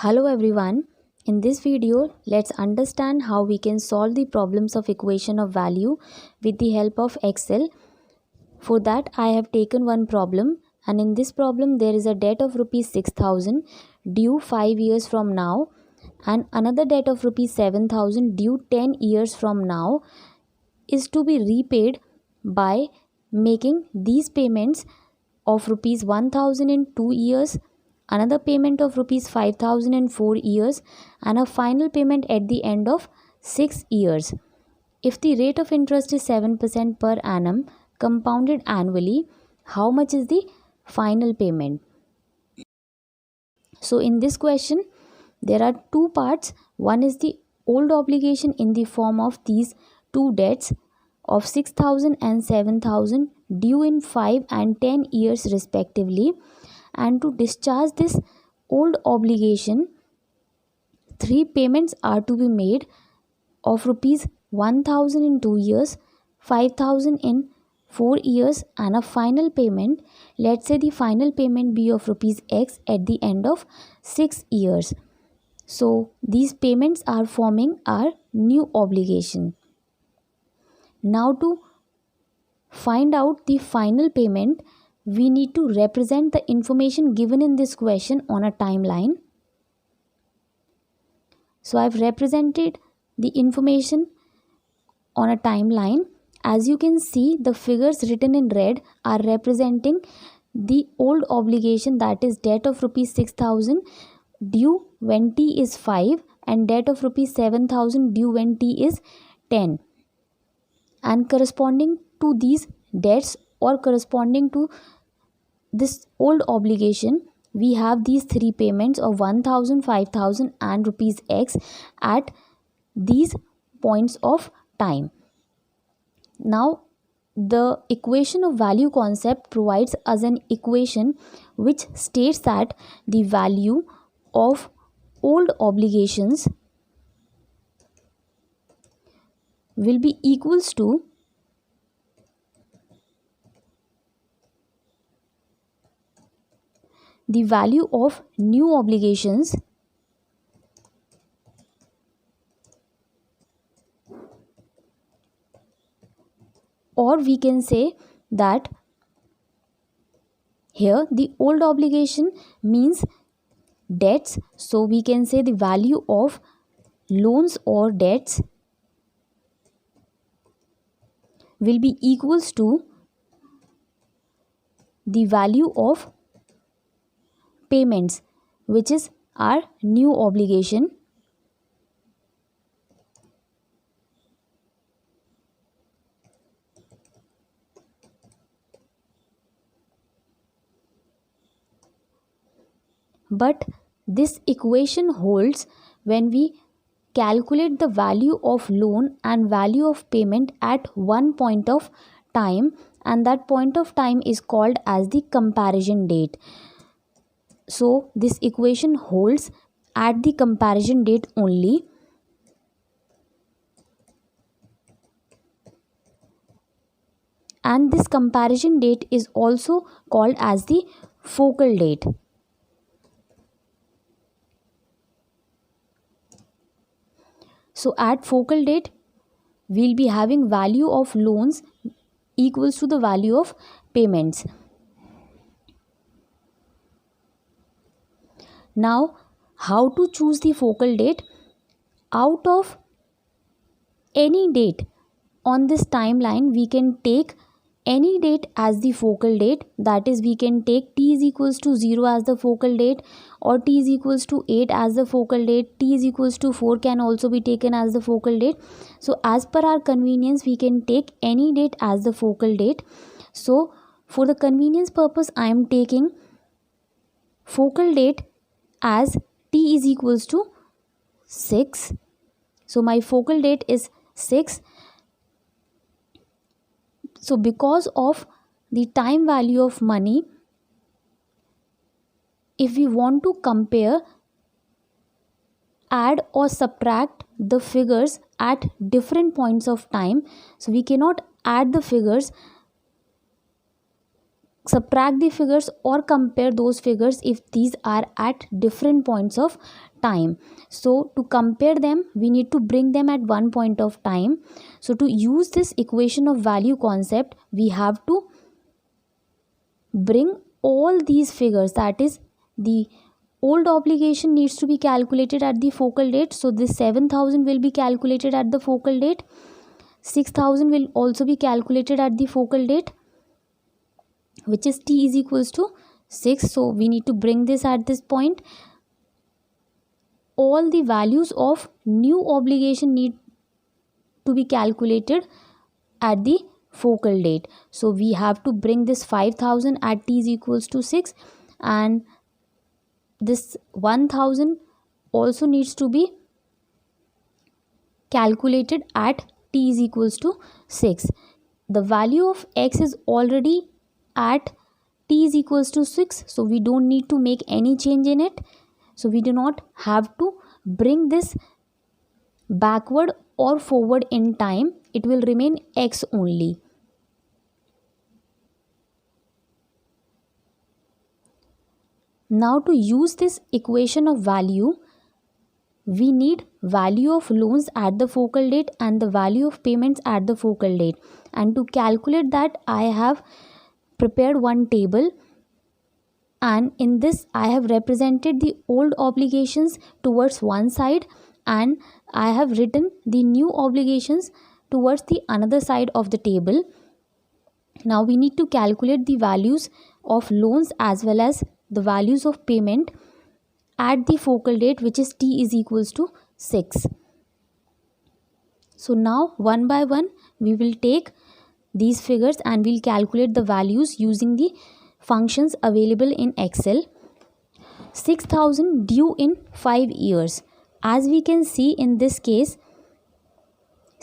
Hello everyone. In this video, let's understand how we can solve the problems of equation of value with the help of Excel. For that, I have taken one problem, and in this problem there is a debt of rupees 6000 due 5 years from now and another debt of rupees 7000 due 10 years from now is to be repaid by making these payments of rupees 1000 in 2 years, another payment of rupees 5000 in 4 years, and a final payment at the end of 6 years. If the rate of interest is 7% per annum compounded annually, how much is the final payment? So in this question there are two parts. One is the old obligation in the form of these two debts of 6000 and 7000 due in 5 and 10 years respectively, and to discharge this old obligation, three payments are to be made of rupees 1000 in 2 years, 5000 in 4 years, and a final payment, let's say the final payment be of rupees X at the end of 6 years. So these payments are forming our new obligation. Now to find out the final payment, we need to represent the information given in this question on a timeline. So I've represented the information on a timeline. As you can see, the figures written in red are representing the old obligation, that is debt of rupees 6000 due when t is 5 and debt of rupees 7000 due when t is 10. And corresponding to these debts or corresponding to this old obligation, we have these three payments of 1000, 5000 and rupees X at these points of time. Now the equation of value concept provides us an equation which states that the value of old obligations will be equals to the value of new obligations or we can say that here the old obligation means debts, so we can say the value of loans or debts will be equals to the value of payments, which is our new obligation. But this equation holds when we calculate the value of loan and value of payment at one point of time, and that point of time is called as the comparison date. So this equation holds at the comparison date only. And this comparison date is also called as the focal date. So at focal date, we'll be having value of loans equals to the value of payments. Now, how to choose the focal date? Out of any date on this timeline, we can take any date as the focal date. That is, we can take t is equals to 0 as the focal date, or t is equals to 8 as the focal date. T is equals to 4 can also be taken as the focal date. So as per our convenience, we can take any date as the focal date. So for the convenience purpose, I am taking focal date as t is equals to 6. So my focal date is 6. So because of the time value of money, if we want to compare, add or subtract the figures at different points of time, so we cannot add the figures subtract the figures or compare those figures if these are at different points of time. So to compare them, we need to bring them at one point of time. So to use this equation of value concept, we have to bring all these figures, that is the old obligation needs to be calculated at the focal date. So this 7,000 will be calculated at the focal date, 6,000 will also be calculated at the focal date, which is t is equals to 6. So we need to bring this at this point. All the values of new obligation need to be calculated at the focal date. So we have to bring this 5,000 at t is equals to 6, and this 1,000 also needs to be calculated at t is equals to 6. The value of x is already at t is equals to 6, so we don't need to make any change in it. So we do not have to bring this backward or forward in time, it will remain x only. Now to use this equation of value, we need value of loans at the focal date and the value of payments at the focal date. And to calculate that, I have prepared one table, and in this I have represented the old obligations towards one side and I have written the new obligations towards the another side of the table. Now we need to calculate the values of loans as well as the values of payment at the focal date, which is t is equals to 6. So now one by one we will take these figures and we'll calculate the values using the functions available in Excel. 6,000 due in 5 years. As we can see in this case,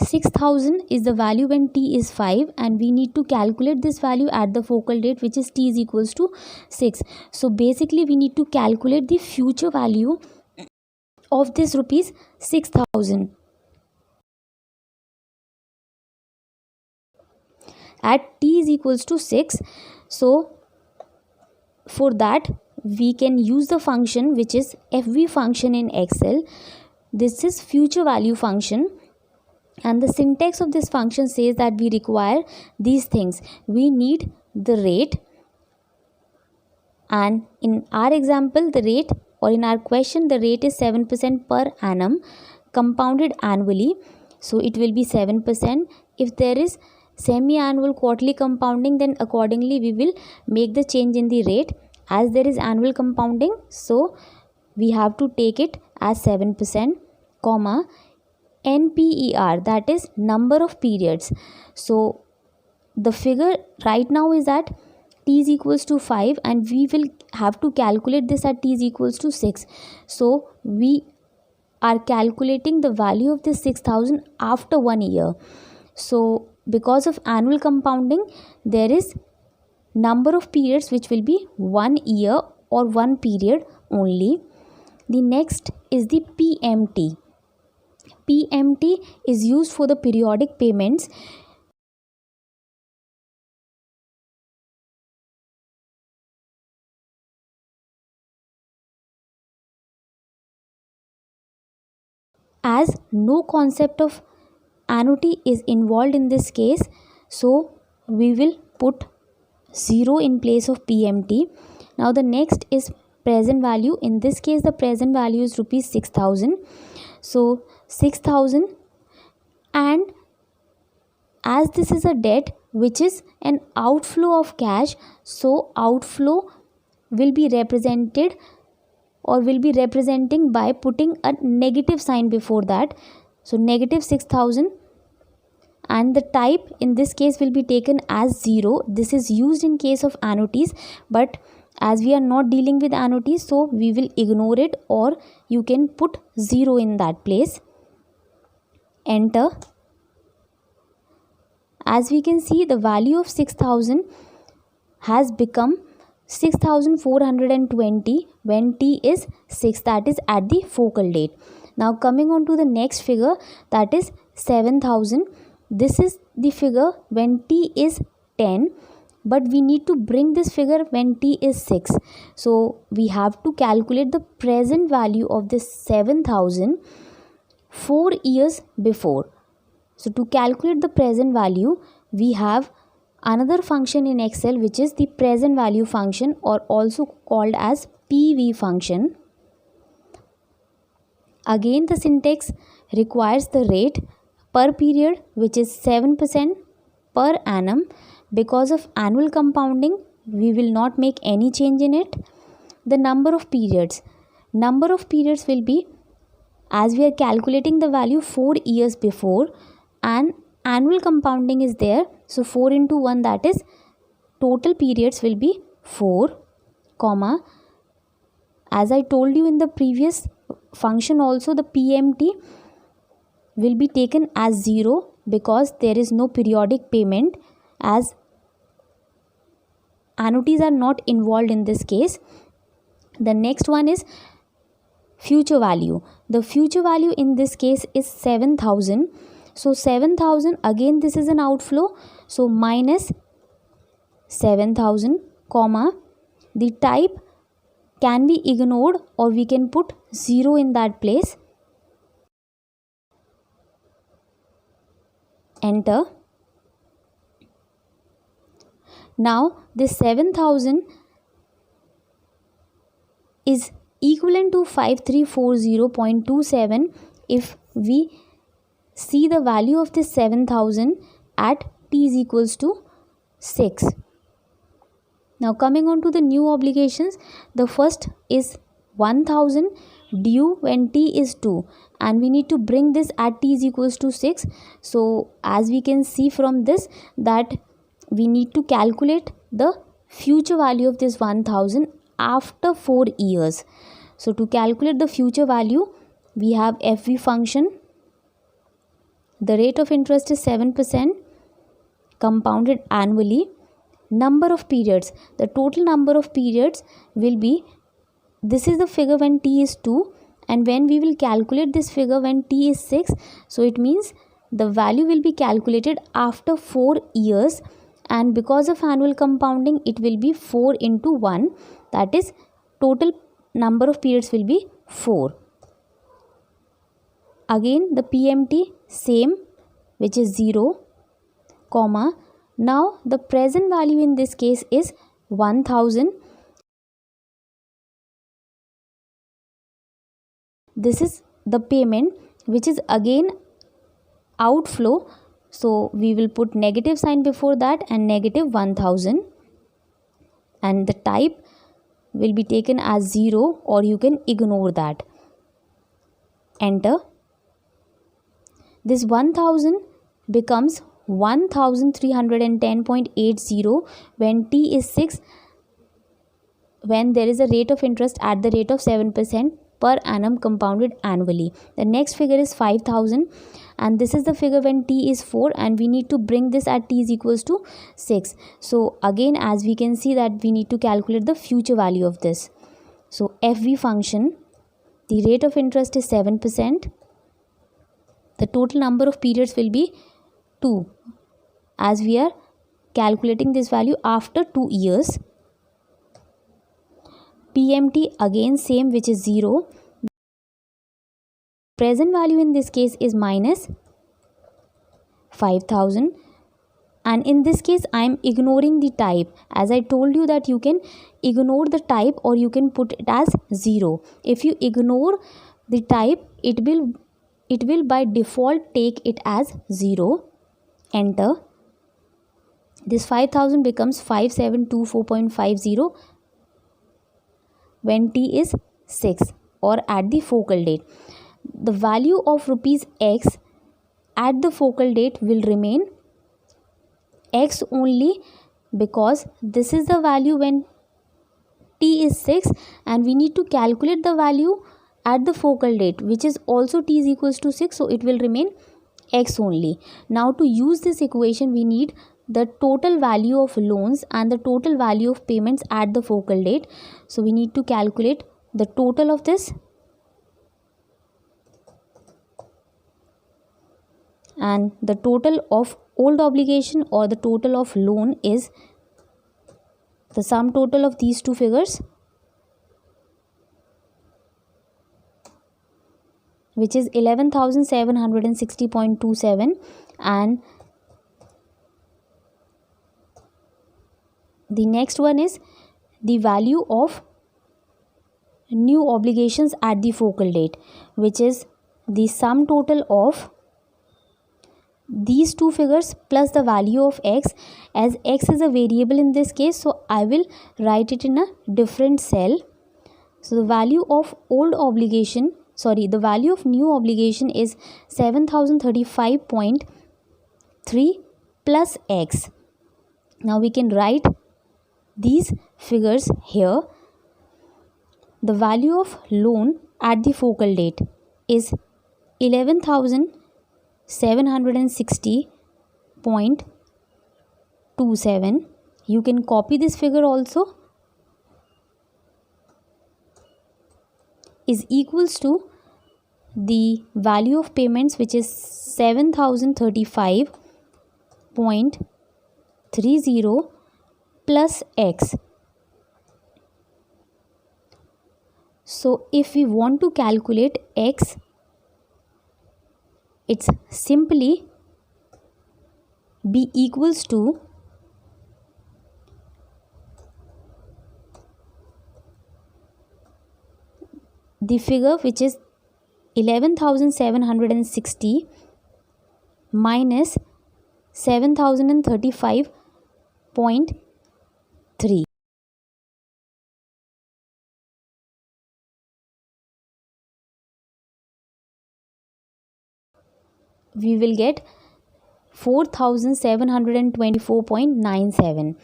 6,000 is the value when t is 5, and we need to calculate this value at the focal date, which is t is equals to 6. So basically we need to calculate the future value of this rupees 6,000 at t is equals to 6. So for that we can use the function which is FV function in Excel. This is future value function, and the syntax of this function says that we require these things. We need the rate, and in our example the rate, or in our question the rate is 7% per annum compounded annually, so it will be 7%. If there is semi-annual quarterly compounding, then accordingly we will make the change in the rate. As there is annual compounding, so we have to take it as 7%, comma NPER, that is number of periods. So the figure right now is at t is equals to 5, and we will have to calculate this at t is equals to 6. So we are calculating the value of this 6,000 after 1 year. So because of annual compounding, there is number of periods which will be 1 year or 1 period only. The next is the PMT. PMT is used for the periodic payments. As no concept of annuity is involved in this case, so we will put 0 in place of PMT. Now the next is present value. In this case the present value is rupees 6,000. So 6,000, and as this is a debt which is an outflow of cash, so outflow will be represented or will be representing by putting a negative sign before that. So negative 6,000, and the type in this case will be taken as 0. This is used in case of annuities, but as we are not dealing with annuities, so we will ignore it, or you can put 0 in that place. Enter. As we can see, the value of 6,000 has become 6,420 when t is 6, that is at the focal date. Now coming on to the next figure, that is 7,000. This is the figure when t is 10, but we need to bring this figure when t is 6. So we have to calculate the present value of this 7,000 4 years before. So to calculate the present value, we have another function in Excel, which is the present value function, or also called as PV function. Again, the syntax requires the rate per period, which is 7% per annum. Because of annual compounding, we will not make any change in it. The number of periods will be, as we are calculating the value 4 years before and annual compounding is there, so 4 into 1, that is total periods will be 4, comma, as I told you in the previous function also, the PMT will be taken as 0 because there is no periodic payment, as annuities are not involved in this case. The next one is future value. The future value in this case is 7,000. So 7,000, again this is an outflow, so minus 7,000, comma, the type can be ignored or we can put 0 in that place. Enter. Now this 7,000 is equivalent to 5340.27 if we see the value of this 7,000 at t is equals to 6. Now coming on to the new obligations, the first is 1,000 due when t is 2, and we need to bring this at t is equals to 6. So as we can see from this, that we need to calculate the future value of this 1,000 after 4 years. So to calculate the future value, we have FV function. The rate of interest is 7% compounded annually. Number of periods, the total number of periods will be, this is the figure when t is 2, and when we will calculate this figure when t is 6, so it means the value will be calculated after 4 years, and because of annual compounding it will be 4 into 1, that is total number of periods will be 4. Again the PMT same, which is 0, comma, now the present value in this case is 1,000. This is the payment, which is again outflow, so we will put negative sign before that and negative 1,000, and the type will be taken as 0 or you can ignore that. Enter. This 1,000 becomes 1,310.80 when t is 6, when there is a rate of interest at the rate of 7% per annum compounded annually. The next figure is 5,000, and this is the figure when t is 4, and we need to bring this at t is equals to 6. So again, as we can see that we need to calculate the future value of this. So FV function, the rate of interest is 7%. The total number of periods will be 2, as we are calculating this value after 2 years. PMT again same, which is 0. Present value in this case is minus 5,000, and in this case I am ignoring the type, as I told you that you can ignore the type or you can put it as 0. If you ignore the type, it will by default take it as 0. Enter. This 5,000 becomes 5724.50 when t is 6 or at the focal date. The value of rupees X at the focal date will remain X only, because this is the value when t is 6, and we need to calculate the value at the focal date, which is also t is equals to 6, so it will remain X only. Now to use this equation, we need the total value of loans and the total value of payments at the focal date. So we need to calculate the total of this, and the total of old obligation or the total of loan is the sum total of these two figures, which is 11,760.27, and the next one is the value of new obligations at the focal date, which is the sum total of these two figures plus the value of x. As x is a variable in this case, so I will write it in a different cell. So the value of the value of new obligation is 7035.3 plus x. Now we can write these figures here. The value of loan at the focal date is 11,760.27. You can copy this figure also, is equals to the value of payments, which is 7,035.30 plus x. So if we want to calculate x, it's simply b equals to the figure which is 11,760 minus 7,035.3. We will get 4,724.97.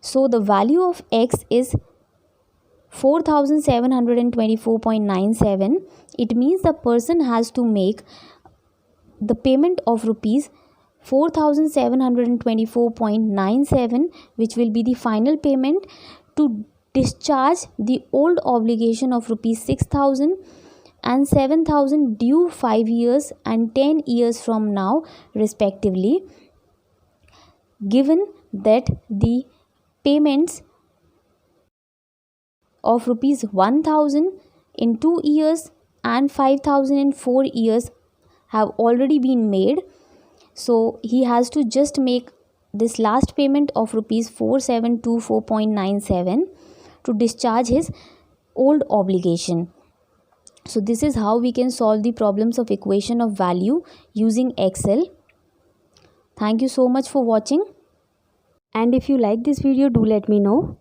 So the value of x is 4,724.97. It means the person has to make the payment of rupees 4,724.97, which will be the final payment to discharge the old obligation of rupees 6,000 and 7,000 due 5 years and 10 years from now respectively, given that the payments of rupees 1,000 in 2 years and 5,000 in 4 years have already been made. So he has to just make this last payment of rupees 4,724.97 to discharge his old obligation. So this is how we can solve the problems of equation of value using Excel. Thank you so much for watching. And if you like this video, do let me know.